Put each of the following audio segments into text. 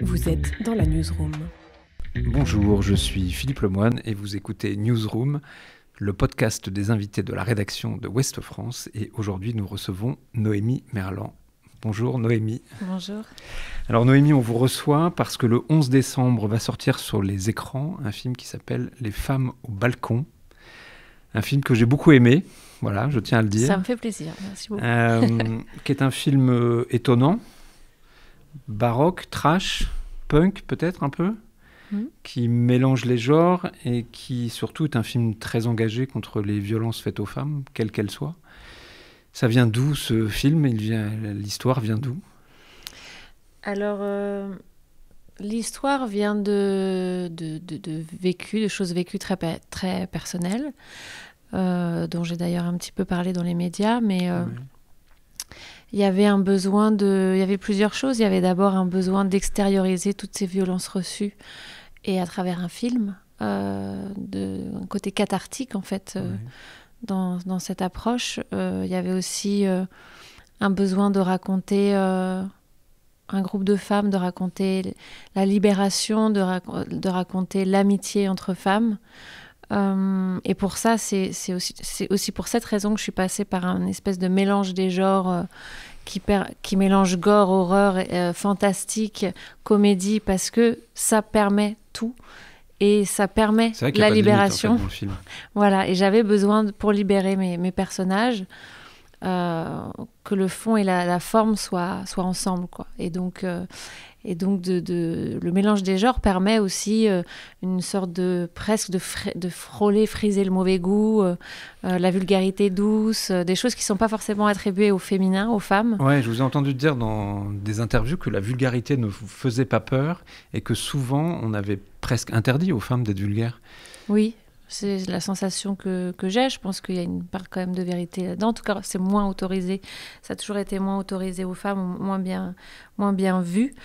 Vous êtes dans la newsroom. Bonjour, je suis Philippe Lemoine et vous écoutez Newsroom, le podcast des invités de la rédaction de Ouest France. Et aujourd'hui, nous recevons Noémie Merlan. Bonjour Noémie. Bonjour. Alors Noémie, on vous reçoit parce que le 11 décembre va sortir sur les écrans un film qui s'appelle Les femmes au balcon. Un film que j'ai beaucoup aimé, voilà, je tiens à le dire. Ça me fait plaisir, merci beaucoup. Qui est un film étonnant, baroque, trash, punk peut-être un peu, qui mélange les genres et qui surtout est un film très engagé contre les violences faites aux femmes, quelles qu'elles soient. Ça vient d'où ce film ? L'histoire vient d'où ? Alors, l'histoire vient de choses vécues très personnelles, dont j'ai d'ailleurs un petit peu parlé dans les médias, mais il y avait il y avait plusieurs choses. Il y avait d'abord un besoin d'extérioriser toutes ces violences reçues et à travers un film, un côté cathartique en fait, dans cette approche. Il y avait aussi un besoin de raconter un groupe de femmes, de raconter la libération, de raconter l'amitié entre femmes. Et pour ça, c'est aussi pour cette raison que je suis passée par un espèce de mélange des genres qui mélange gore, horreur, fantastique, comédie, parce que ça permet tout. Et ça permet la libération. Limite, en fait, dans le film. Voilà, et j'avais besoin, pour libérer mes personnages, que le fond et la forme soient ensemble, quoi. Et donc le mélange des genres permet aussi une sorte de presque de frôler, friser le mauvais goût, la vulgarité douce, des choses qui ne sont pas forcément attribuées au féminin, aux femmes. Ouais, je vous ai entendu dire dans des interviews que la vulgarité ne vous faisait pas peur et que souvent on avait presque interdit aux femmes d'être vulgaires. Oui. C'est la sensation que j'ai. Je pense qu'il y a une part quand même de vérité là-dedans. En tout cas, c'est moins autorisé. Ça a toujours été moins autorisé aux femmes, moins bien vu,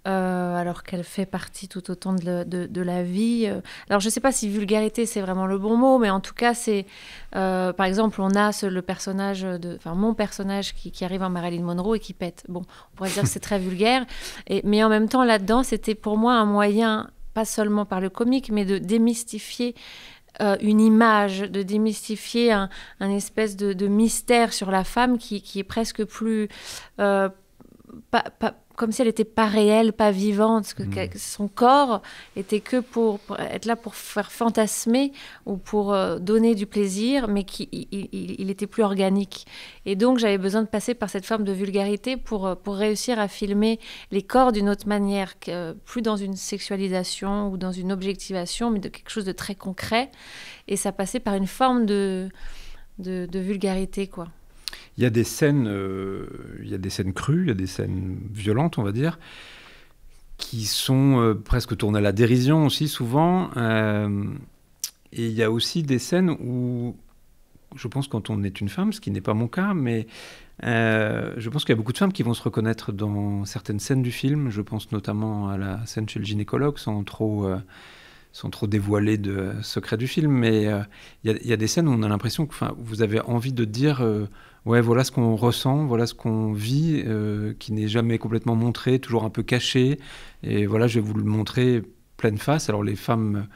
alors qu'elle fait partie tout autant de la vie. Alors, je ne sais pas si vulgarité, c'est vraiment le bon mot, mais en tout cas, c'est... par exemple, on a le personnage, mon personnage qui arrive en Marilyn Monroe et qui pète. Bon, on pourrait dire que c'est très vulgaire. Mais en même temps, là-dedans, c'était pour moi un moyen, pas seulement par le comique, mais de démystifier une image, de démystifier un espèce de mystère sur la femme qui est presque plus... comme si elle n'était pas réelle, pas vivante, que son corps était que pour être là pour faire fantasmer ou pour donner du plaisir, mais il était plus organique. Et donc j'avais besoin de passer par cette forme de vulgarité pour réussir à filmer les corps d'une autre manière, plus dans une sexualisation ou dans une objectivation, mais de quelque chose de très concret. Et ça passait par une forme de vulgarité, quoi. Il y a des scènes crues, il y a des scènes violentes, on va dire, qui sont presque tournées à la dérision aussi souvent. Et il y a aussi des scènes où, je pense quand on est une femme, ce qui n'est pas mon cas, mais je pense qu'il y a beaucoup de femmes qui vont se reconnaître dans certaines scènes du film. Je pense notamment à la scène chez le gynécologue, sans trop dévoiler de secrets du film, mais il y a des scènes où on a l'impression que vous avez envie de dire ouais, voilà ce qu'on ressent, voilà ce qu'on vit, qui n'est jamais complètement montré, toujours un peu caché, et voilà, je vais vous le montrer pleine face. Alors les femmes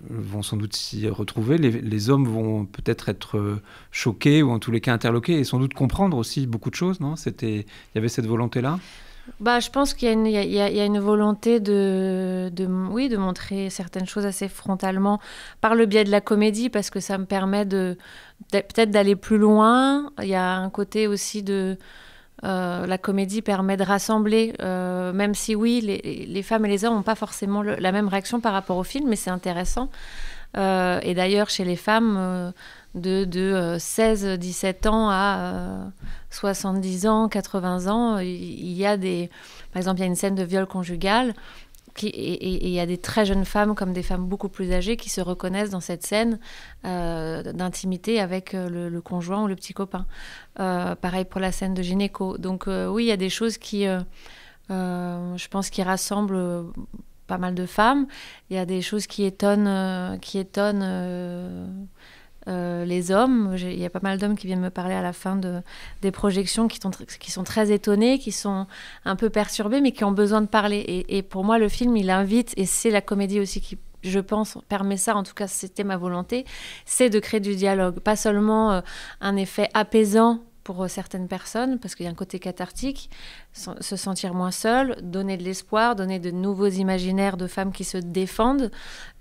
vont sans doute s'y retrouver, les hommes vont peut-être être choqués, ou en tous les cas interloqués, et sans doute comprendre aussi beaucoup de choses, non ? Il y avait cette volonté-là ? Je pense qu'il y a une volonté de montrer certaines choses assez frontalement par le biais de la comédie, parce que ça me permet peut-être d'aller plus loin. Il y a un côté aussi la comédie permet de rassembler, même si oui, les femmes et les hommes n'ont pas forcément la même réaction par rapport au film, mais c'est intéressant. Et d'ailleurs, chez les femmes... de 16-17 ans à 70 ans, 80 ans, il y a par exemple, il y a une scène de viol conjugal et il y a des très jeunes femmes comme des femmes beaucoup plus âgées qui se reconnaissent dans cette scène d'intimité avec le conjoint ou le petit copain. Pareil pour la scène de gynéco. Donc oui, il y a des choses qui, je pense, qui rassemblent pas mal de femmes. Il y a des choses qui étonnent les hommes. Il y a pas mal d'hommes qui viennent me parler à la fin des projections qui sont très étonnés, qui sont un peu perturbés, mais qui ont besoin de parler. Et pour moi, le film, il invite, et c'est la comédie aussi qui, je pense, permet ça, en tout cas c'était ma volonté, c'est de créer du dialogue. Pas seulement un effet apaisant pour certaines personnes, parce qu'il y a un côté cathartique, se sentir moins seul, donner de l'espoir, donner de nouveaux imaginaires de femmes qui se défendent,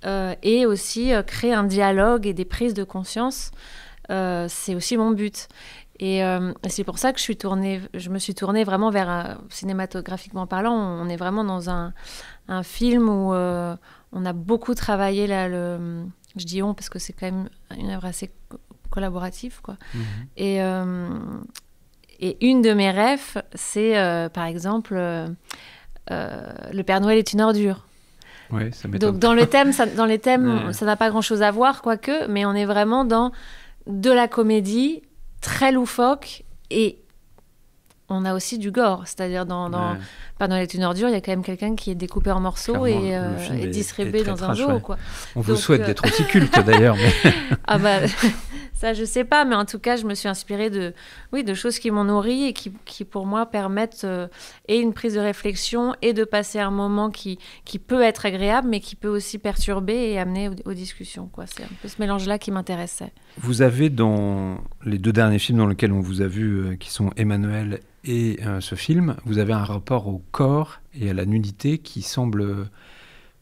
et aussi créer un dialogue et des prises de conscience. C'est aussi mon but. Et c'est pour ça que je me suis tournée vraiment vers, cinématographiquement parlant, on est vraiment dans un film où on a beaucoup travaillé, là, je dis on parce que c'est quand même une œuvre assez collaborative, quoi. Et une de mes rêves, c'est par exemple Le Père Noël est une ordure. Ouais, ça m'étonne. Donc dans les thèmes, ça n'a pas grand-chose à voir, quoique, mais on est vraiment dans de la comédie très loufoque, et on a aussi du gore, c'est-à-dire dans Père Noël est une ordure, il y a quand même quelqu'un qui est découpé en morceaux et distribué dans un zoo, quoi. On vous souhaite d'être aussi culte d'ailleurs. Mais... Ah bah, ça je sais pas, mais en tout cas je me suis inspirée de choses qui m'ont nourrie et qui pour moi permettent et une prise de réflexion et de passer un moment qui peut être agréable, mais qui peut aussi perturber et amener aux discussions, quoi. C'est un peu ce mélange-là qui m'intéressait. Vous avez, dans les 2 derniers films dans lesquels on vous a vu, qui sont Emmanuel et ce film, vous avez un rapport au corps et à la nudité qui semble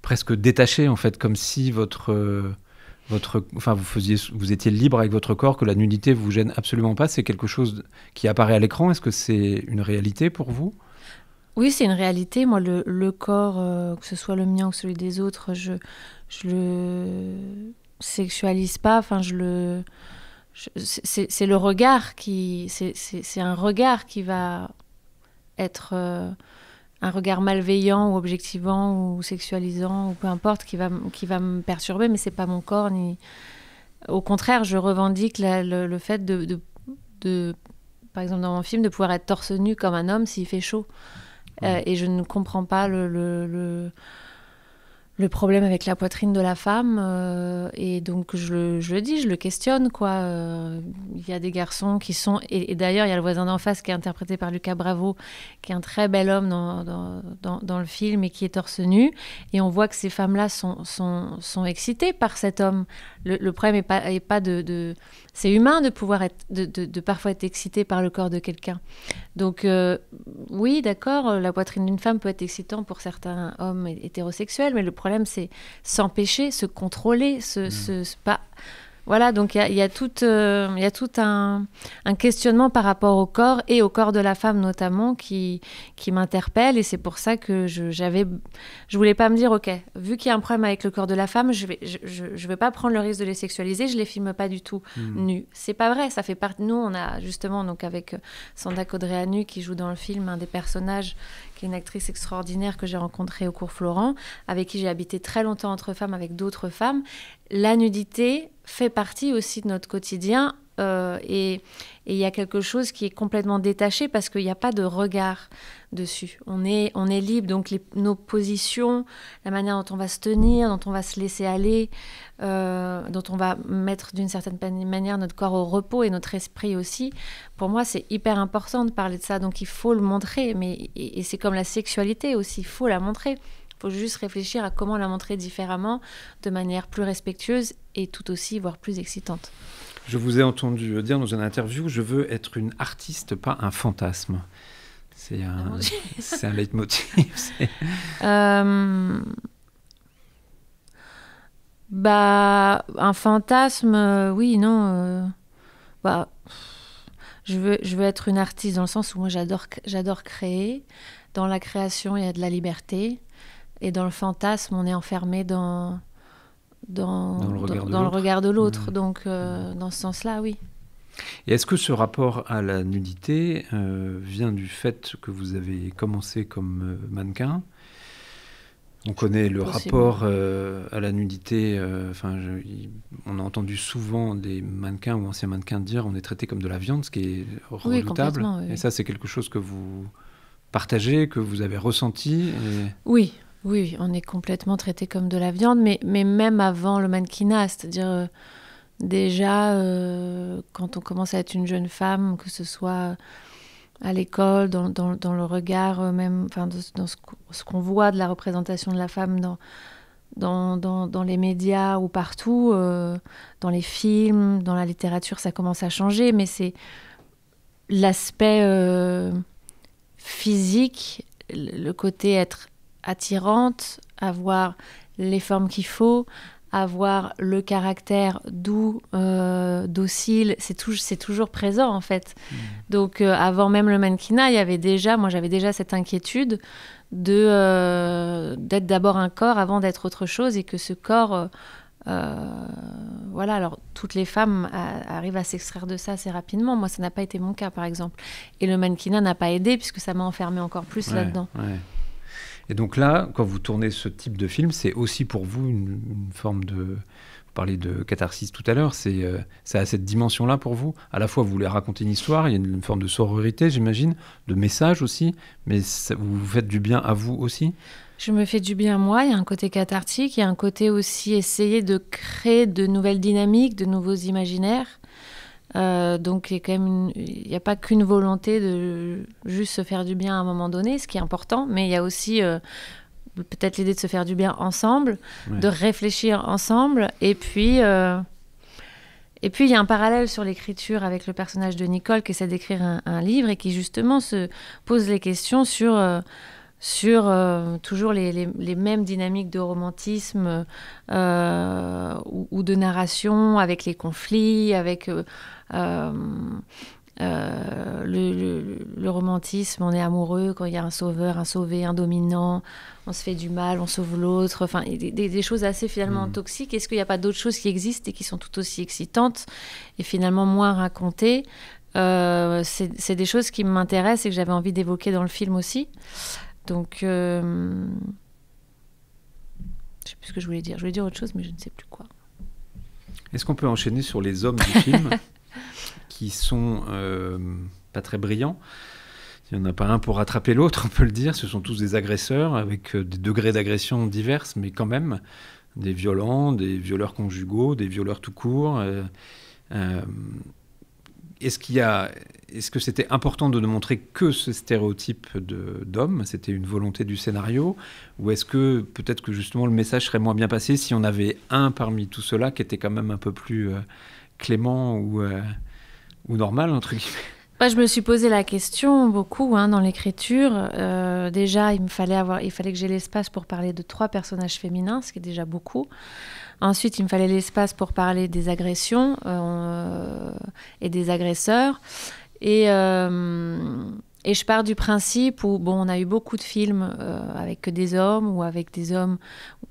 presque détaché, en fait, comme si vous étiez libre avec votre corps, que la nudité vous gêne absolument pas. C'est quelque chose qui apparaît à l'écran. Est-ce que c'est une réalité pour vous ? Oui, c'est une réalité. Moi, le corps, que ce soit le mien ou celui des autres, je le sexualise pas. Enfin, c'est le regard c'est un regard qui va être un regard malveillant ou objectivant ou sexualisant ou peu importe, qui va me perturber, mais c'est pas mon corps. Au contraire, je revendique le fait de par exemple dans mon film, de pouvoir être torse nu comme un homme s'il fait chaud. Et je ne comprends pas le problème avec la poitrine de la femme, et donc je le dis, je le questionne, quoi. Il y a des garçons qui sont... Et d'ailleurs, il y a le voisin d'en face qui est interprété par Lucas Bravo, qui est un très bel homme dans le film et qui est torse nu. Et on voit que ces femmes-là sont excitées par cet homme. Le problème est pas de... C'est humain de pouvoir de parfois être excité par le corps de quelqu'un. Donc oui, d'accord, la poitrine d'une femme peut être excitante pour certains hommes hétérosexuels, mais le problème, c'est s'empêcher, se contrôler, pas... Voilà, donc il y a tout un questionnement par rapport au corps et au corps de la femme notamment qui m'interpelle, et c'est pour ça que je voulais pas me dire, ok, vu qu'il y a un problème avec le corps de la femme, je vais pas prendre le risque de les sexualiser, je les filme pas du tout nus. C'est pas vrai, ça fait partie. Nous, on a justement, donc avec Sanda Codreanu qui joue dans le film un des personnages, qui est une actrice extraordinaire que j'ai rencontrée au cours Florent, avec qui j'ai habité très longtemps entre femmes, avec d'autres femmes. La nudité fait partie aussi de notre quotidien, et il y a quelque chose qui est complètement détaché parce qu'il n'y a pas de regard dessus. On est libre, donc nos positions, la manière dont on va se tenir, dont on va se laisser aller, dont on va mettre d'une certaine manière notre corps au repos et notre esprit aussi. Pour moi, c'est hyper important de parler de ça, donc il faut le montrer, et c'est comme la sexualité aussi, il faut la montrer. Il faut juste réfléchir à comment la montrer différemment, de manière plus respectueuse et tout aussi, voire plus excitante. Je vous ai entendu dire dans une interview, je veux être une artiste, pas un fantasme. C'est un leitmotiv. Un fantasme, oui, non. Je veux être une artiste dans le sens où moi j'adore créer. Dans la création, il y a de la liberté. Et dans le fantasme, on est enfermé dans le regard de l'autre. Donc, dans ce sens-là, oui. Et est-ce que ce rapport à la nudité vient du fait que vous avez commencé comme mannequin ? On connaît le rapport à la nudité. On a entendu souvent des mannequins ou anciens mannequins dire on est traité comme de la viande, ce qui est redoutable. Oui. Et ça, c'est quelque chose que vous partagez, que vous avez ressenti Oui, on est complètement traité comme de la viande, mais même avant le mannequinat, c'est-à-dire Déjà, quand on commence à être une jeune femme, que ce soit à l'école, dans le regard même, enfin, dans ce qu'on voit de la représentation de la femme dans les médias ou partout, dans les films, dans la littérature, ça commence à changer, mais c'est l'aspect physique, le côté être attirante, avoir les formes qu'il faut, avoir le caractère doux, docile, c'est toujours présent en fait. Donc avant même le mannequinat, j'avais déjà cette inquiétude d'être d'abord un corps avant d'être autre chose, et que ce corps, voilà, alors toutes les femmes arrivent à s'extraire de ça assez rapidement. Moi, ça n'a pas été mon cas, par exemple. Et le mannequinat n'a pas aidé, puisque ça m'a enfermée encore plus là-dedans. Ouais. Et donc là, quand vous tournez ce type de film, c'est aussi pour vous une forme de... Vous parlez de catharsis tout à l'heure, c'est à cette dimension-là pour vous. À la fois, vous voulez raconter une histoire, il y a une forme de sororité, j'imagine, de message aussi, mais vous vous faites du bien à vous aussi. Je me fais du bien à moi, il y a un côté cathartique, il y a un côté aussi essayer de créer de nouvelles dynamiques, de nouveaux imaginaires. Donc il n'y a pas qu'une volonté de juste se faire du bien à un moment donné, ce qui est important, mais il y a aussi peut-être l'idée de se faire du bien ensemble, de réfléchir ensemble, et puis il y a un parallèle sur l'écriture avec le personnage de Nicole qui essaie d'écrire un livre et qui justement se pose les questions sur toujours les mêmes dynamiques de romantisme ou de narration, avec les conflits, avec le romantisme. On est amoureux quand il y a un sauveur, un sauvé, un dominant, on se fait du mal, on sauve l'autre, enfin des choses assez finalement toxiques. Est-ce qu'il n'y a pas d'autres choses qui existent et qui sont tout aussi excitantes et finalement moins racontées? C'est des choses qui m'intéressent et que j'avais envie d'évoquer dans le film aussi. Donc, je ne sais plus ce que je voulais dire. Je voulais dire autre chose, mais je ne sais plus quoi. Est-ce qu'on peut enchaîner sur les hommes du film qui sont pas très brillants? Il n'y en a pas un pour rattraper l'autre, on peut le dire. Ce sont tous des agresseurs avec des degrés d'agression divers, mais quand même des violents, des violeurs conjugaux, des violeurs tout court. Est-ce que c'était important de ne montrer que ce stéréotype d'homme? C'était une volonté du scénario? Ou est-ce que peut-être que justement le message serait moins bien passé si on avait un parmi tout cela qui était quand même un peu plus clément ou normal, entre guillemets? Je me suis posé la question beaucoup dans l'écriture. Déjà, il fallait que j'ai l'espace pour parler de 3 personnages féminins, ce qui est déjà beaucoup. Ensuite, il me fallait l'espace pour parler des agressions et des agresseurs. Et je pars du principe où, on a eu beaucoup de films avec que des hommes ou avec des hommes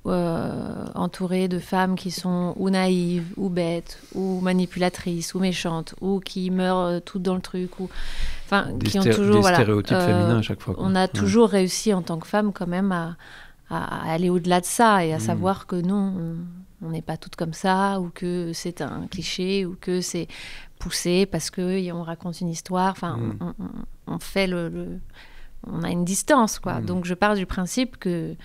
entourés de femmes qui sont ou naïves, ou bêtes, ou manipulatrices, ou méchantes, ou qui meurent toutes dans le truc, qui ont toujours... Des stéréotypes féminins à chaque fois. On a toujours réussi en tant que femme quand même à aller au-delà de ça et à savoir que non, on n'est pas toutes comme ça, ou que c'est un cliché, ou que c'est poussé parce qu'on raconte une histoire. Enfin, on fait on a une distance, quoi. Donc je pars du principe que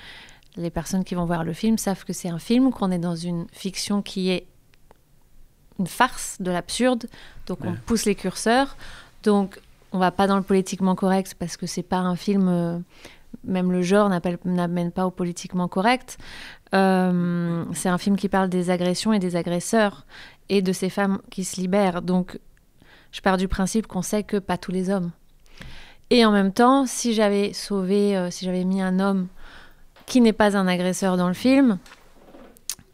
les personnes qui vont voir le film savent que c'est un film, qu'on est dans une fiction qui est une farce, de l'absurde. Donc on pousse les curseurs. Donc on va pas dans le politiquement correct parce que c'est pas un film... même le genre n'amène pas au politiquement correct. C'est un film qui parle des agressions et des agresseurs et de ces femmes qui se libèrent. Donc, je pars du principe qu'on sait que pas tous les hommes. Et en même temps, si j'avais mis un homme qui n'est pas un agresseur dans le film,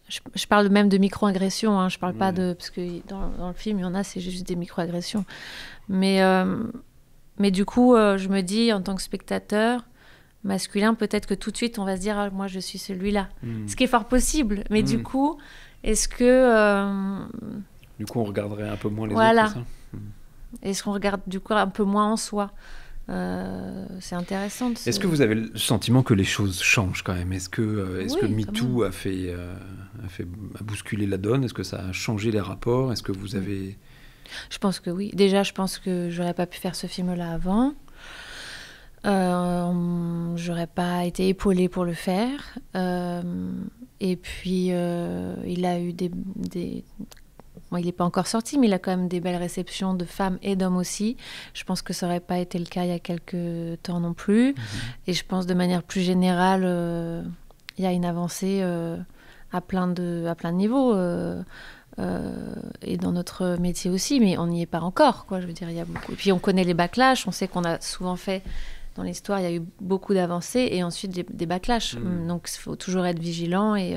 je parle même de micro-agressions, je parle pas parce que dans le film, il y en a, c'est juste des micro-agressions. Mais du coup, je me dis, en tant que spectateur masculin, peut-être que tout de suite on va se dire moi je suis celui-là, ce qui est fort possible, mais du coup est-ce que du coup on regarderait un peu moins les autres, c'est ça? Est-ce qu'on regarde du coup un peu moins en soi? C'est intéressant Est-ce que vous avez le sentiment que les choses changent quand même? Est-ce que MeToo a bousculé la donne? Est-ce que ça a changé les rapports? Est-ce que vous avez... Je pense que oui. Déjà, je pense que j'aurais pas pu faire ce film-là avant. J'aurais pas été épaulée pour le faire. Et puis, il a eu bon, il n'est pas encore sorti, mais il a quand même des belles réceptions de femmes et d'hommes aussi. Je pense que ça n'aurait pas été le cas il y a quelques temps non plus. Et je pense de manière plus générale, il y a une avancée à plein de niveaux. Et dans notre métier aussi, mais on n'y est pas encore, quoi. Je veux dire, il y a beaucoup. Et puis on connaît les backlash, on sait qu'on a souvent fait dans l'histoire, il y a eu beaucoup d'avancées et ensuite des backlash. Donc il faut toujours être vigilant et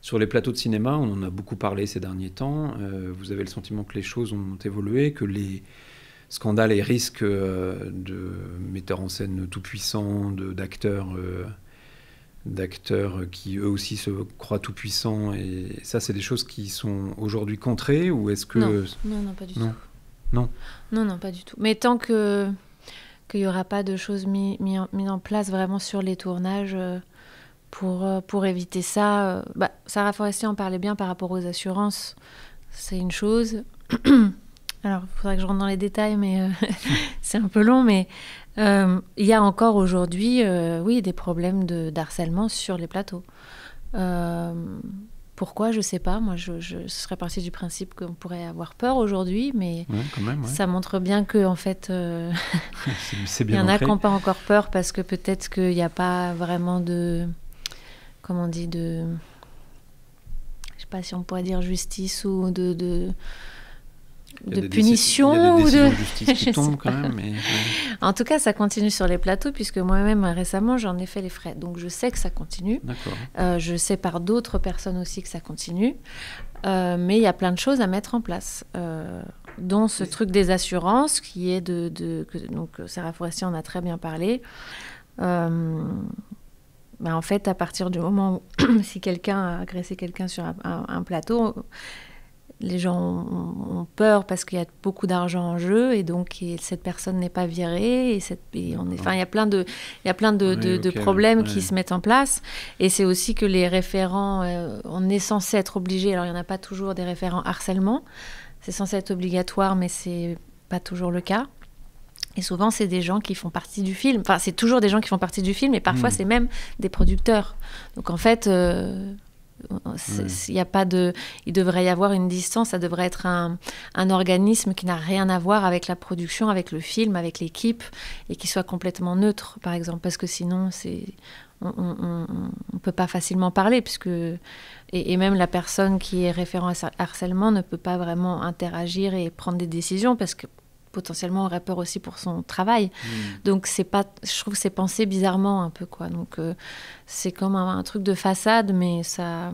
Sur les plateaux de cinéma, on en a beaucoup parlé ces derniers temps. Vous avez le sentiment que les choses ont évolué, que les scandales et risques de metteurs en scène tout-puissants, d'acteurs qui eux aussi se croient tout-puissants, et ça, c'est des choses qui sont aujourd'hui contrées, ou est-ce que... Non, pas du tout. Non, pas du tout. Mais tant qu'il n'y aura pas de choses mises en place vraiment sur les tournages pour éviter ça. Sarah Forestier en parlait bien par rapport aux assurances. C'est une chose. Alors, il faudrait que je rentre dans les détails, mais c'est un peu long. Mais il y a encore aujourd'hui, des problèmes d'harcèlement sur les plateaux. Pourquoi, je ne sais pas. Moi, je serais partie du principe qu'on pourrait avoir peur aujourd'hui, mais quand même, ça montre bien qu'en fait, c'est il y en a qui n'ont pas encore peur parce que peut-être qu'il n'y a pas vraiment de... Comment on dit, je ne sais pas si on pourrait dire justice ou de punition. Il y a des décisions de justice qui tombent quand même. Mais... En tout cas, ça continue sur les plateaux, puisque moi-même, récemment, j'en ai fait les frais. Donc, je sais que ça continue. D'accord. Je sais par d'autres personnes aussi que ça continue. Mais il y a plein de choses à mettre en place, dont ce truc des assurances, qui est donc, Sarah Forestier en a très bien parlé. En fait, à partir du moment où si quelqu'un a agressé quelqu'un sur un plateau, les gens ont peur parce qu'il y a beaucoup d'argent en jeu et donc cette personne n'est pas virée. Il y a plein de problèmes qui se mettent en place. Et c'est aussi que les référents, on est censé être obligé. Alors, il n'y en a pas toujours des référents harcèlement. C'est censé être obligatoire, mais ce n'est pas toujours le cas. Et souvent, c'est des gens qui font partie du film. Enfin, c'est toujours des gens qui font partie du film, et parfois, c'est même des producteurs. Donc, en fait, il devrait y avoir une distance. Ça devrait être un organisme qui n'a rien à voir avec la production, avec le film, avec l'équipe, et qui soit complètement neutre, par exemple. Parce que sinon, on ne peut pas facilement parler, et même la personne qui est référent à harcèlement ne peut pas vraiment interagir et prendre des décisions, parce que potentiellement aurait peur aussi pour son travail. Donc je trouve que c'est pensé bizarrement un peu, quoi. Donc c'est comme un truc de façade, mais ça...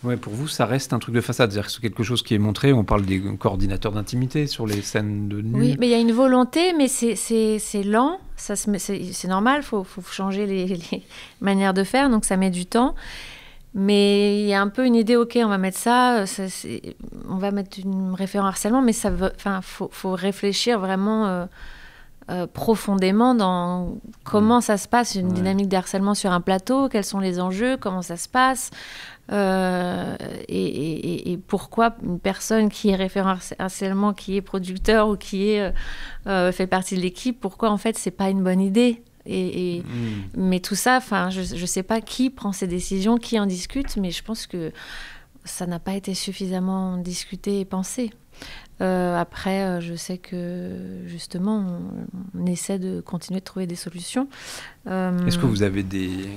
Ouais, pour vous, ça reste un truc de façade, c'est-à-dire que c'est quelque chose qui est montré. On parle des coordinateurs d'intimité sur les scènes de nu. Oui, mais il y a une volonté, mais c'est lent. C'est normal, faut changer les manières de faire, donc ça met du temps. Mais il y a un peu une idée, ok, on va mettre on va mettre une référent harcèlement, mais faut réfléchir vraiment profondément dans comment ça se passe, une dynamique de harcèlement sur un plateau, quels sont les enjeux, comment ça se passe, et pourquoi une personne qui est référent harcèlement, qui est producteur ou qui fait partie de l'équipe, pourquoi en fait c'est pas une bonne idée. Mais tout ça, je sais pas qui prend ces décisions, qui en discute, mais je pense que ça n'a pas été suffisamment discuté et pensé. Après, je sais que justement, on essaie de continuer de trouver des solutions. Est-ce que vous avez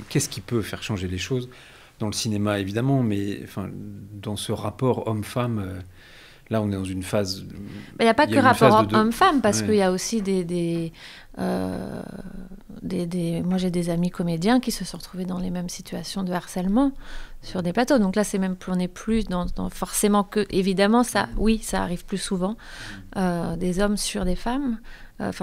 qu'est-ce qui peut faire changer les choses dans le cinéma, évidemment, mais dans ce rapport homme-femme? Là, on est dans une phase... Il n'y a pas que rapport homme-femme, parce qu'il y a aussi moi, j'ai des amis comédiens qui se sont retrouvés dans les mêmes situations de harcèlement sur des plateaux. Donc là, on n'est plus dans forcément que... Évidemment, ça arrive plus souvent. Des hommes sur des femmes,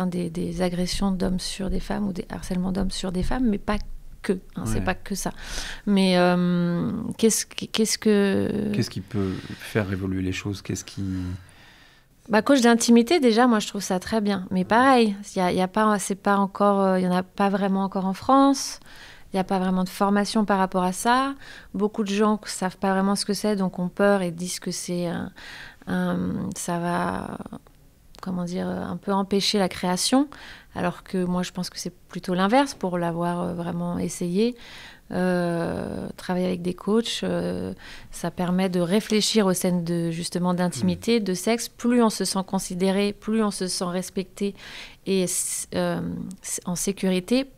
des agressions d'hommes sur des femmes ou des harcèlements d'hommes sur des femmes, mais pas que. C'est pas que ça. Mais qu'est-ce qui peut faire évoluer les choses? Coach d'intimité, déjà, moi, je trouve ça très bien. Mais pareil, il n'y en a pas vraiment encore en France. Il n'y a pas vraiment de formation par rapport à ça. Beaucoup de gens ne savent pas vraiment ce que c'est, donc ont peur et disent que ça comment dire, un peu empêcher la création, alors que moi je pense que c'est plutôt l'inverse pour l'avoir vraiment essayé. Travailler avec des coachs, ça permet de réfléchir aux scènes justement d'intimité, de sexe. Plus on se sent considéré, plus on se sent respecté et en sécurité,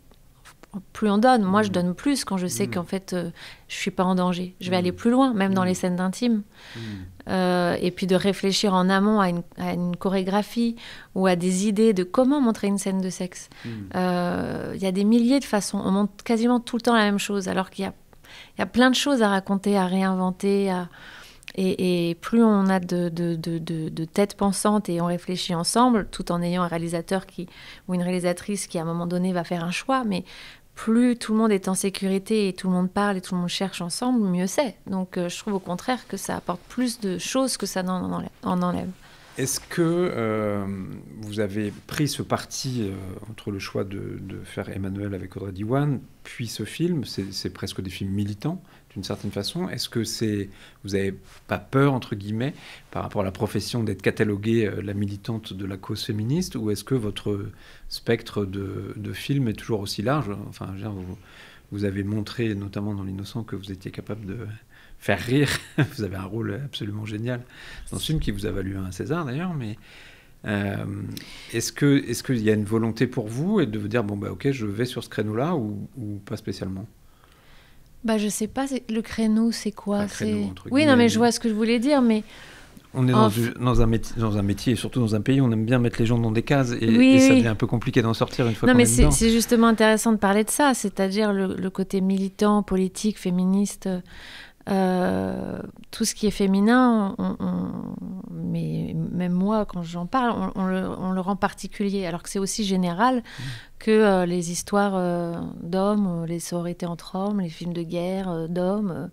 plus on donne. Moi, je donne plus quand je sais qu'en fait, je suis pas en danger. Je vais aller plus loin, même dans les scènes d'intime. Et puis de réfléchir en amont à une chorégraphie ou à des idées de comment montrer une scène de sexe. Y a des milliers de façons. On montre quasiment tout le temps la même chose, alors qu'il y a plein de choses à raconter, à réinventer. Et plus on a de têtes pensantes et on réfléchit ensemble, tout en ayant un réalisateur ou une réalisatrice qui, à un moment donné, va faire un choix, mais plus tout le monde est en sécurité et tout le monde parle et tout le monde cherche ensemble, mieux c'est. Donc je trouve au contraire que ça apporte plus de choses que ça n'en enlève. Est-ce que vous avez pris ce parti entre le choix de faire Emmanuel avec Audrey Diwan, puis ce film, c'est presque des films militants d'une certaine façon. Est-ce que vous n'avez pas peur, entre guillemets, par rapport à la profession d'être cataloguée la militante de la cause féministe, ou est-ce que votre spectre de film est toujours aussi large? Enfin, vous avez montré, notamment dans L'Innocent, que vous étiez capable de faire rire. Vous avez un rôle absolument génial dans ce film qui vous a valu un César d'ailleurs, mais est-ce qu'il y a une volonté pour vous et de vous dire, bon, bah, ok, je vais sur ce créneau-là, ou pas spécialement? Bah, je sais pas, le créneau, c'est quoi? Un créneau, entre Oui, non, mais je vois ce que je voulais dire, mais... On est dans un métier, et surtout dans un pays où on aime bien mettre les gens dans des cases, et ça devient un peu compliqué d'en sortir une fois qu'on est dedans. Non, mais c'est justement intéressant de parler de ça, c'est-à-dire le côté militant, politique, féministe... tout ce qui est féminin, mais même moi, quand j'en parle, on le rend particulier, alors que c'est aussi général que les histoires d'hommes, les sororités entre hommes, les films de guerre d'hommes,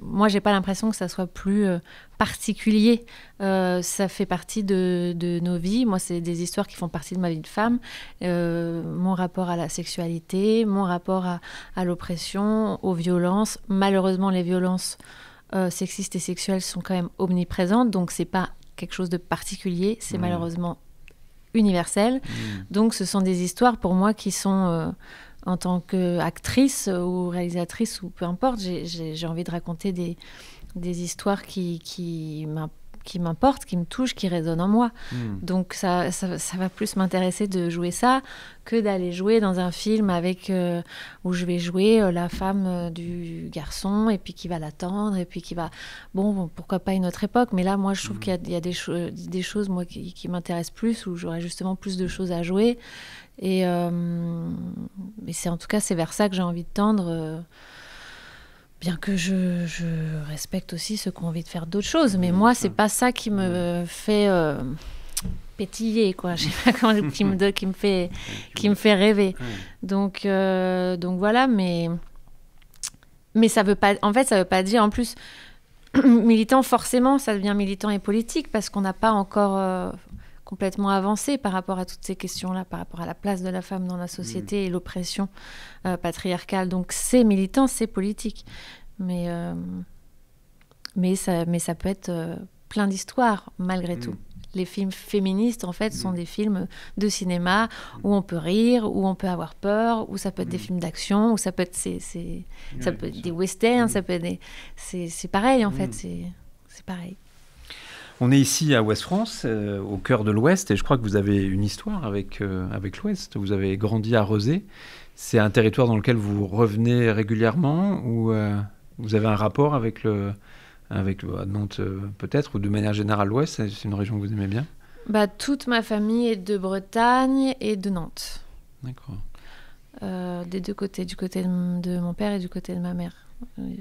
moi, j'ai pas l'impression que ça soit plus particulier. Ça fait partie de nos vies. Moi, c'est des histoires qui font partie de ma vie de femme. Mon rapport à la sexualité, mon rapport à l'oppression, aux violences. Malheureusement, les violences sexistes et sexuelles sont quand même omniprésentes, donc c'est pas quelque chose de particulier, c'est malheureusement universel. Donc ce sont des histoires pour moi qui sont... en tant qu'actrice ou réalisatrice ou peu importe, j'ai envie de raconter des histoires qui m'importent, qui me touchent, qui résonnent en moi. Donc ça va plus m'intéresser de jouer ça que d'aller jouer dans un film où je vais jouer la femme du garçon et puis qui va l'attendre et puis qui va... Bon, pourquoi pas une autre époque, mais là, moi, je trouve qu'il y a des choses moi, qui m'intéressent plus, où j'aurais justement plus de choses à jouer. Et c'est en tout cas, c'est vers ça que j'ai envie de tendre, bien que je respecte aussi ceux qui ont envie de faire d'autres choses. Mais moi, c'est pas ça qui me fait pétiller, quoi. Je sais pas comment, qui me fait rêver. Donc voilà, mais ça veut pas. En fait, ça veut pas dire en plus militant. Forcément, ça devient militant et politique parce qu'on n'a pas encore complètement avancé par rapport à toutes ces questions-là, par rapport à la place de la femme dans la société et l'oppression patriarcale. Donc c'est militant, c'est politique. Mais ça peut être plein d'histoires, malgré tout. Les films féministes, en fait, sont des films de cinéma où on peut rire, où on peut avoir peur, où ça peut être des films d'action, où ça peut être, ça peut être des westerns, ça peut être c'est pareil, en fait, c'est pareil. On est ici à Ouest-France, au cœur de l'Ouest, et je crois que vous avez une histoire avec l'Ouest. Vous avez grandi à Rezé. C'est un territoire dans lequel vous revenez régulièrement, ou vous avez un rapport avec Nantes peut-être, ou de manière générale l'Ouest? C'est une région que vous aimez bien? Toute ma famille est de Bretagne et de Nantes. D'accord. Des deux côtés, du côté de mon père et du côté de ma mère.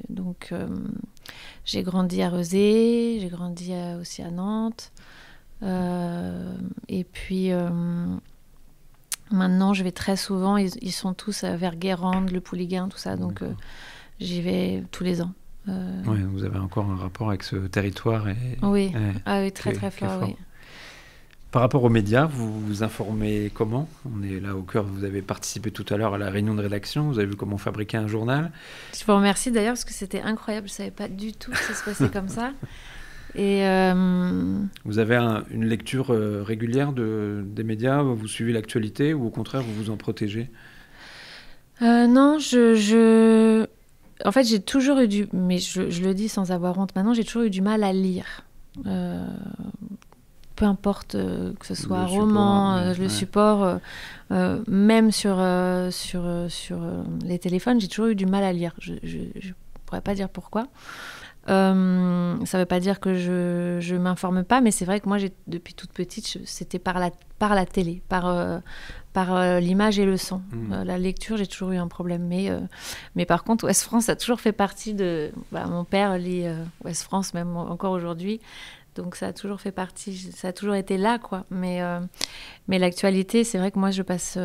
Donc j'ai grandi à Rezé, j'ai grandi aussi à Nantes, et puis maintenant je vais très souvent, ils sont tous vers Guérande, le Pouliguen, tout ça, donc j'y vais tous les ans. Oui, vous avez encore un rapport avec ce territoire. Oui, très très fort, oui. Par rapport aux médias, vous vous informez comment? On est là au cœur, vous avez participé tout à l'heure à la réunion de rédaction, vous avez vu comment fabriquer un journal. Je vous remercie d'ailleurs parce que c'était incroyable, je ne savais pas du tout que ça se passait comme ça. Et Vous avez une lecture régulière des médias? Vous suivez l'actualité ou au contraire, vous vous en protégez? non, en fait, j'ai toujours eu mais je le dis sans avoir honte maintenant, j'ai toujours eu du mal à lire. Peu importe que ce soit un roman, le support, même sur les téléphones, j'ai toujours eu du mal à lire. Je ne pourrais pas dire pourquoi. Ça ne veut pas dire que je ne m'informe pas, mais c'est vrai que moi, depuis toute petite, c'était par la télé, par l'image et le son. La lecture, j'ai toujours eu un problème. Mais par contre, Ouest France a toujours fait partie de... mon père lit Ouest France, même encore aujourd'hui. Donc ça a toujours fait partie, ça a toujours été là, quoi. Mais l'actualité, c'est vrai que moi, je passe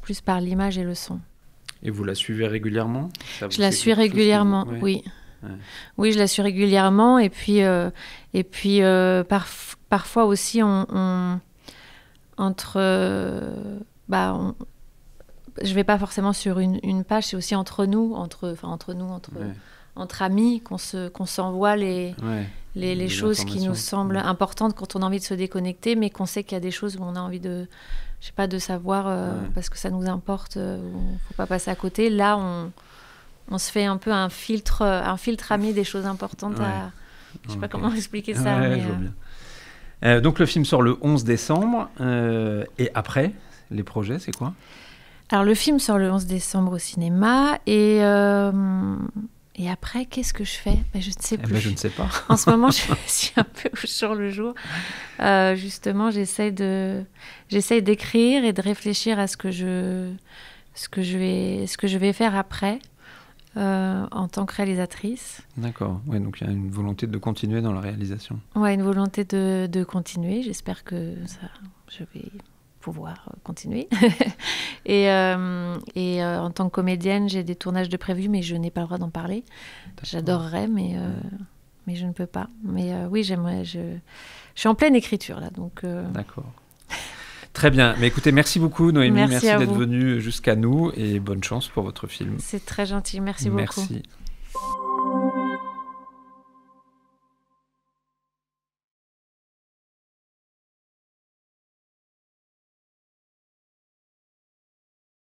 plus par l'image et le son. Et vous la suivez régulièrement? Je la suis régulièrement, oui. Ouais. Oui, je la suis régulièrement. Et puis parfois aussi, je vais pas forcément sur une page, c'est aussi entre nous, entre amis, qu'on s'envoie les choses qui nous semblent importantes quand on a envie de se déconnecter, mais qu'on sait qu'il y a des choses où on a envie de savoir parce que ça nous importe, faut pas passer à côté. Là, on se fait un peu un filtre ami des choses importantes. Je sais pas comment expliquer ça. Mais, je vois bien. Donc le film sort le 11 décembre. Et après, les projets, c'est quoi? Alors le film sort le 11 décembre au cinéma. Et après, qu'est-ce que je fais? Je ne sais plus. Je ne sais pas. En ce moment, je suis un peu au jour le jour. Justement, j'essaie d'écrire et de réfléchir à ce que je vais faire après. En tant que réalisatrice. D'accord. Ouais, donc il y a une volonté de continuer dans la réalisation. Ouais, une volonté de continuer. J'espère que je vais pouvoir continuer. et en tant que comédienne, j'ai des tournages de prévus, mais je n'ai pas le droit d'en parler. D'accord. J'adorerais, mais je ne peux pas. Mais oui, j'aimerais. Je suis en pleine écriture là, donc. D'accord. Très bien. Mais écoutez, merci beaucoup Noémie. Merci d'être venue jusqu'à nous et bonne chance pour votre film. C'est très gentil. Merci beaucoup. Merci.